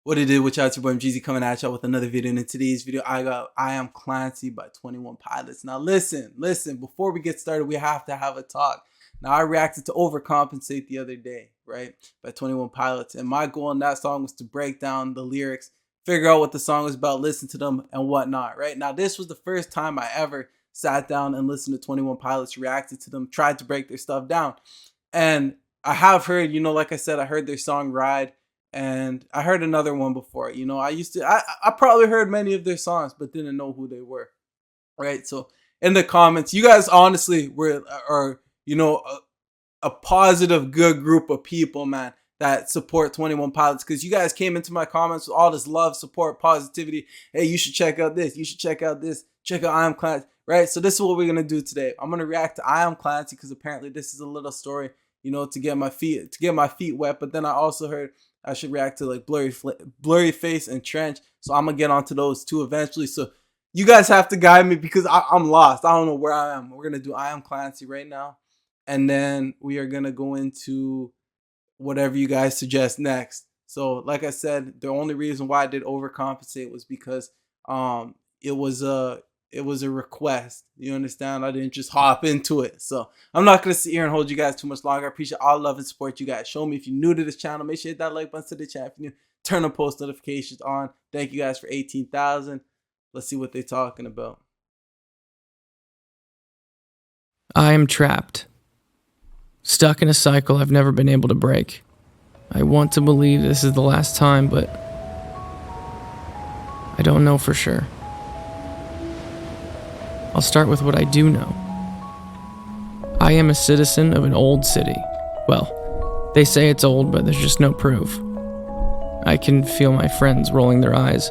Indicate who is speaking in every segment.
Speaker 1: What it did with y'all, it's your boy Jeezy coming at y'all with another video. And in today's video, I got I Am Clancy by 21 Pilots. Now listen, before we get started, we have to have a talk. Now I reacted to Overcompensate the other day, right? By 21 Pilots. And my goal in that song was to break down the lyrics, figure out what the song was about, listen to them and whatnot, right? Now this was the first time I ever sat down and listened to 21 Pilots, reacted to them, tried to break their stuff down. And I have heard, like I said, I heard their song Ride. And I heard another one before. I probably heard many of their songs, but didn't know who they were. Right. So in the comments, you guys honestly are a positive, good group of people, man, that support 21 Pilots. Because you guys came into my comments with all this love, support, positivity. Hey, you should check out this. You should check out this. Check out I Am Clancy. Right. So this is what we're going to do today. I'm going to react to I Am Clancy because apparently this is a little story, to get my feet wet. But then I also heard I should react to like Blurry Face and Trench. So I'm going to get onto those two eventually. So you guys have to guide me because I'm lost. I don't know where I am. We're going to do I Am Clancy right now. And then we are going to go into whatever you guys suggest next. So like I said, the only reason why I did Overcompensate was because it was a request. You understand? I didn't just hop into it. So I'm not going to sit here and hold you guys too much longer. I appreciate all love and support you guys show me. If you're new to this channel, make sure you hit that like button to the channel. If you're new, turn on post notifications on. Thank you guys for 18,000. Let's see what they're talking about.
Speaker 2: I am trapped. Stuck in a cycle I've never been able to break. I want to believe this is the last time, but I don't know for sure. I'll start with what I do know. I am a citizen of an old city. Well, they say it's old, but there's just no proof. I can feel my friends rolling their eyes.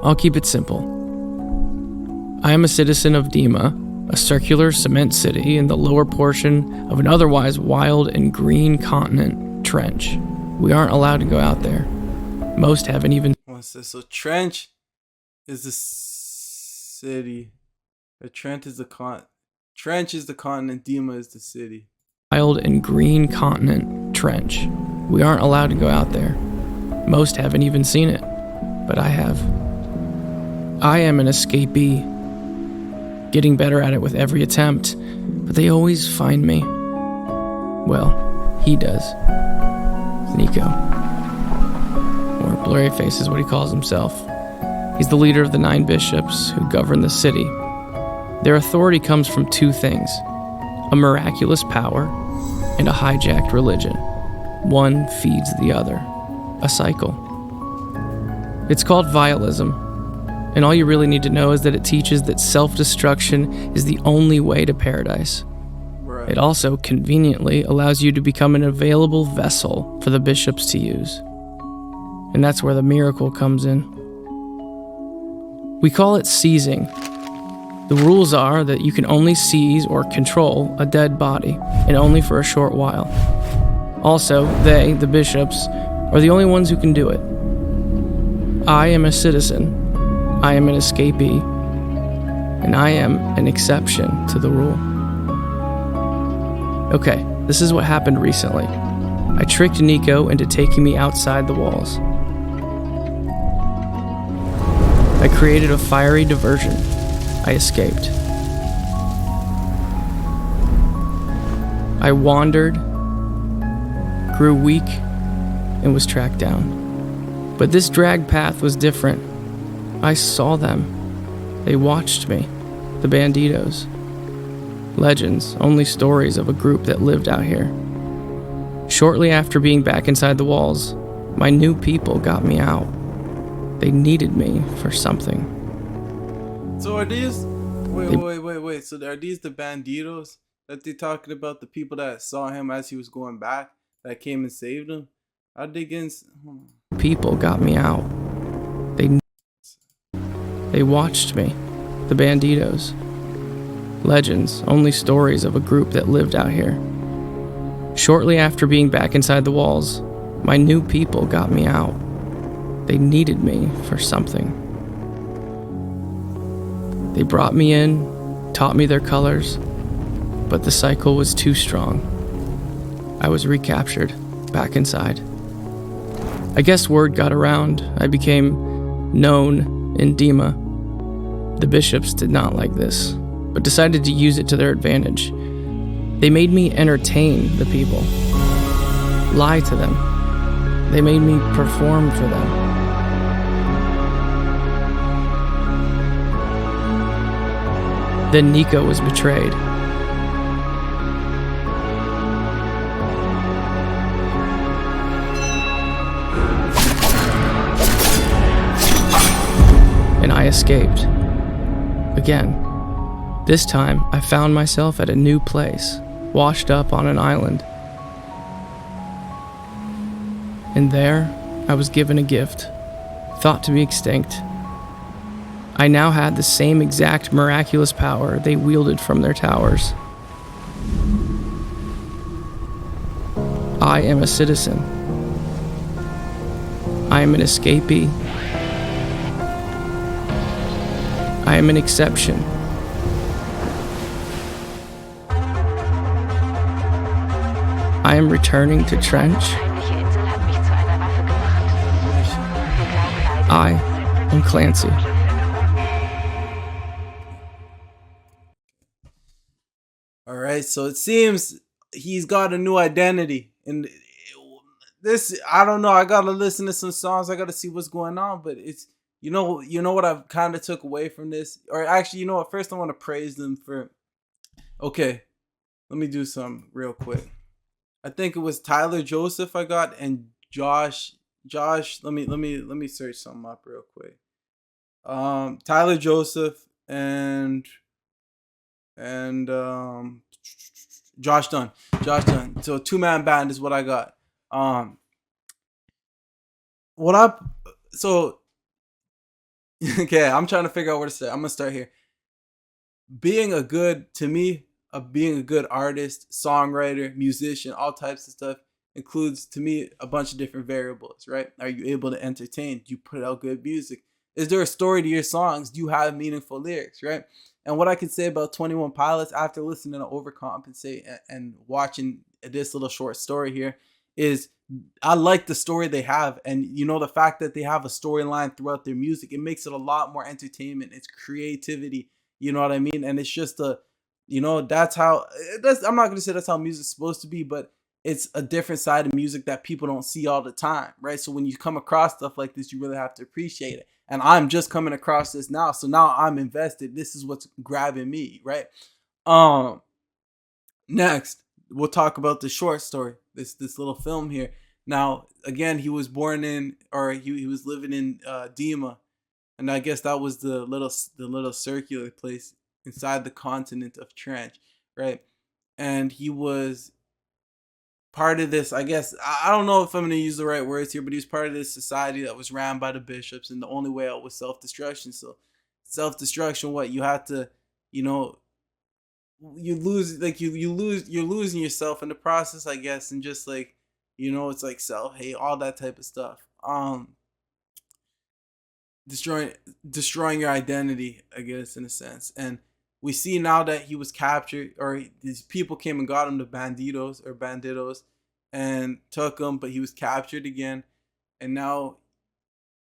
Speaker 2: I'll keep it simple. I am a citizen of Dima, a circular cement city in the lower portion of an otherwise wild and green continent, Trench. We aren't allowed to go out there. Most haven't even...
Speaker 1: So Trench is the city. Trench is the continent, Dima is the city.
Speaker 2: Wild and green continent, Trench. We aren't allowed to go out there. Most haven't even seen it, but I have. I am an escapee, getting better at it with every attempt, but they always find me. Well, he does. Nico. Or Blurry Face is what he calls himself. He's the leader of the 9 bishops who govern the city. Their authority comes from 2 things: a miraculous power and a hijacked religion. One feeds the other. A cycle. It's called vialism, and all you really need to know is that it teaches that self-destruction is the only way to paradise. Right. It also conveniently allows you to become an available vessel for the bishops to use. And that's where the miracle comes in. We call it seizing. The rules are that you can only seize or control a dead body, and only for a short while. Also, they, the bishops, are the only ones who can do it. I am a citizen, I am an escapee, and I am an exception to the rule. Okay, this is what happened recently. I tricked Nico into taking me outside the walls. I created a fiery diversion. I escaped. I wandered, grew weak, and was tracked down. But this drag path was different. I saw them. They watched me. The Banditos. Legends, only stories of a group that lived out here. Shortly after being back inside the walls, my new people got me out. They needed me for something.
Speaker 1: So are these... Wait. So are these the Banditos that they're talking about? The people that saw him as he was going back, that came and saved him? How they against...
Speaker 2: People got me out. They watched me. The Banditos. Legends, only stories of a group that lived out here. Shortly after being back inside the walls, my new people got me out. They needed me for something. They brought me in, taught me their colors, but the cycle was too strong. I was recaptured, back inside. I guess word got around. I became known in Dima. The bishops did not like this, but decided to use it to their advantage. They made me entertain the people, lie to them. They made me perform for them. Then Nico was betrayed. And I escaped. Again. This time, I found myself at a new place, washed up on an island. And there, I was given a gift, thought to be extinct. I now had the same exact miraculous power they wielded from their towers. I am a citizen. I am an escapee. I am an exception. I am returning to Trench. I am Clancy.
Speaker 1: All right, so it seems he's got a new identity, and this, I don't know. I gotta listen to some songs. I gotta see what's going on. But it's, you know what I've kind of took away from this, or actually, you know what? First, I want to praise them for. Okay, let me do some real quick. I think it was Tyler Joseph I got, and Josh. Let me search something up real quick. Tyler Joseph and Josh Dunn. So 2-man band is what I got. What up? So okay, I'm trying to figure out where to start. I'm gonna start here. Being a good artist, songwriter, musician, all types of stuff includes, to me, a bunch of different variables, right? Are you able to entertain? Do you put out good music? Is there a story to your songs? Do you have meaningful lyrics, right? And what I can say about 21 Pilots after listening to Overcompensate and watching this little short story here is I like the story they have. And, you know, the fact that they have a storyline throughout their music, it makes it a lot more entertainment. It's creativity, you know what I mean? And it's just I'm not going to say that's how music's supposed to be, but it's a different side of music that people don't see all the time, right? So when you come across stuff like this, you really have to appreciate it. And I'm just coming across this now, so now I'm invested. This is what's grabbing me, right? Next, we'll talk about the short story, this little film here. Now, again, he was born in, or he was living in Dima, and I guess that was the little circular place inside the continent of Trench, right? And he was part of this, I guess, I don't know if I'm going to use the right words here, but he was part of this society that was ran by the bishops, and the only way out was self-destruction. So self-destruction, what you have to, you lose, like you're losing yourself in the process, I guess, and just like, it's like self-hate, all that type of stuff. Destroying your identity, I guess, in a sense. And we see now that he was captured, or these people came and got him, the banditos, and took him, but he was captured again. And now,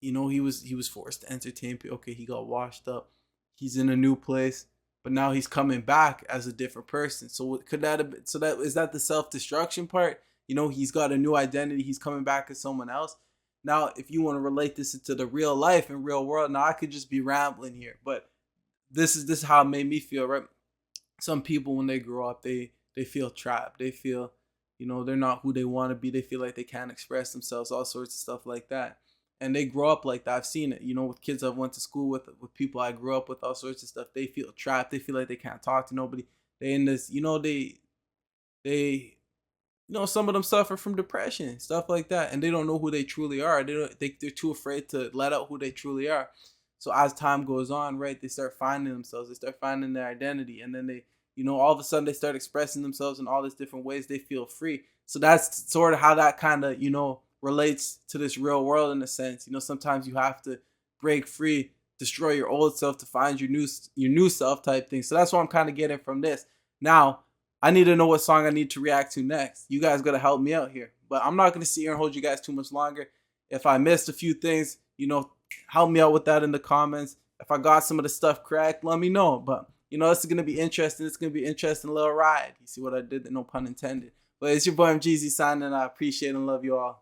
Speaker 1: he was forced to entertain people. Okay, he got washed up. He's in a new place, but now he's coming back as a different person. So could that have been, is that the self-destruction part? He's got a new identity. He's coming back as someone else. Now, if you want to relate this into the real life and real world, now I could just be rambling here, but this is how it made me feel, right? Some people, when they grow up, they feel trapped. They feel, they're not who they want to be. They feel like they can't express themselves, all sorts of stuff like that. And they grow up like that. I've seen it, with kids I've went to school with people I grew up with, all sorts of stuff. They feel trapped. They feel like they can't talk to nobody. They in this, some of them suffer from depression, stuff like that. And they don't know who they truly are. They're too afraid to let out who they truly are. So as time goes on, right, they start finding themselves. They start finding their identity. And then they, all of a sudden they start expressing themselves in all these different ways. They feel free. So that's sort of how that kind of, relates to this real world in a sense. Sometimes you have to break free, destroy your old self to find your new self type thing. So that's what I'm kind of getting from this. Now, I need to know what song I need to react to next. You guys got to help me out here. But I'm not going to sit here and hold you guys too much longer. If I missed a few things, help me out with that in the comments. If I got some of the stuff correct, let me know. But this is gonna be interesting. It's gonna be an interesting little ride. You see what I did? No pun intended. But it's your boy MGZ signing. I appreciate and love you all.